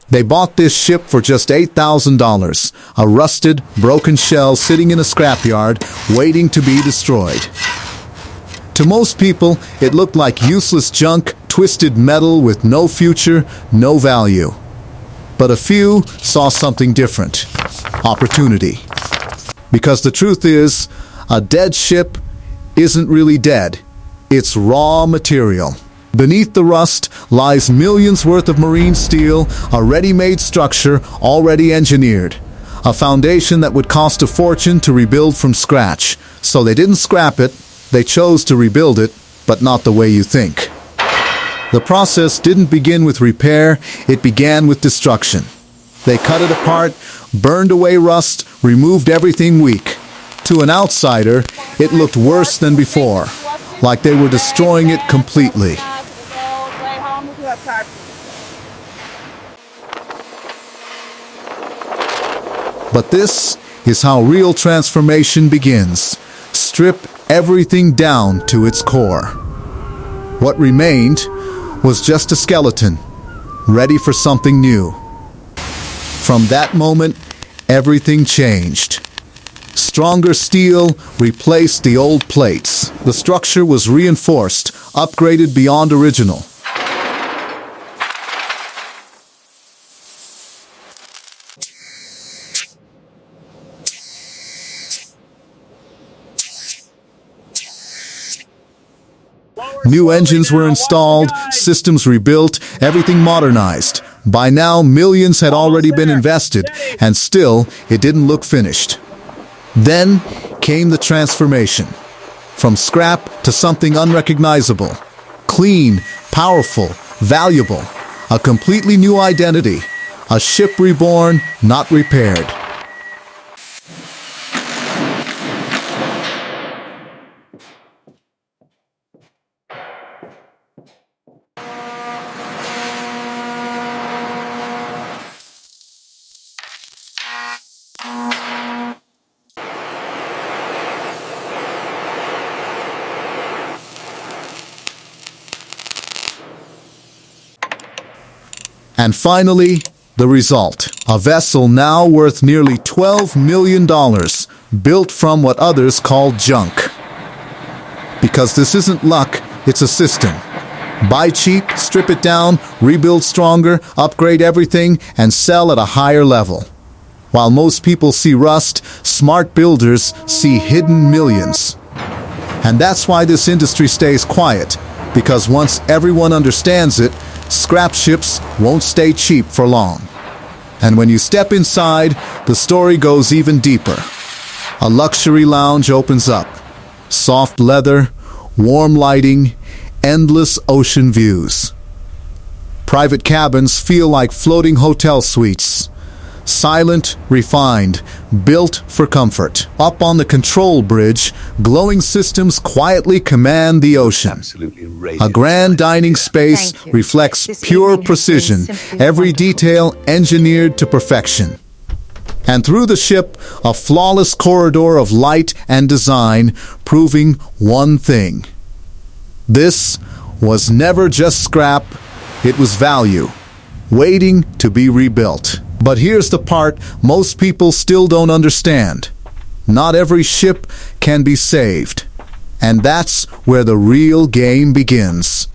They bought this ship for just $8,000, a rusted, broken shell sitting in a scrapyard, waiting to be destroyed. To most people, it looked like useless junk, twisted metal with no future, no value. But a few saw something different: opportunity. Because the truth is, a dead ship isn't really dead. It's raw material. Beneath the rust lies millions worth of marine steel, a ready-made structure already engineered. A foundation that would cost a fortune to rebuild from scratch. So they didn't scrap it, they chose to rebuild it, but not the way you think. The process didn't begin with repair, it began with destruction. They cut it apart, burned away rust, removed everything weak. To an outsider, it looked worse than before, like they were destroying it completely. But this is how real transformation begins. Strip everything down to its core. What remained was just a skeleton, ready for something new. From that moment, everything changed. Stronger steel replaced the old plates. The structure was reinforced, upgraded beyond original. New engines were installed, systems rebuilt, everything modernized. By now, millions had already been invested, and still, it didn't look finished. Then came the transformation. From scrap to something unrecognizable. Clean, powerful, valuable. A completely new identity. A ship reborn, not repaired. And finally, the result. A vessel now worth nearly $12 million, built from what others call junk. Because this isn't luck, it's a system. Buy cheap, strip it down, rebuild stronger, upgrade everything, and sell at a higher level. While most people see rust, smart builders see hidden millions. And that's why this industry stays quiet, because once everyone understands it, scrap ships won't stay cheap for long. And when you step inside, the story goes even deeper. A luxury lounge opens up. Soft leather, warm lighting, endless ocean views. Private cabins feel like floating hotel suites. Silent, refined, built for comfort. Up on the control bridge, glowing systems quietly command the ocean. A grand dining space reflects pure precision, every detail engineered to perfection. And through the ship, a flawless corridor of light and design, proving one thing. This was never just scrap, it was value, waiting to be rebuilt. But here's the part most people still don't understand. Not every ship can be saved. And that's where the real game begins.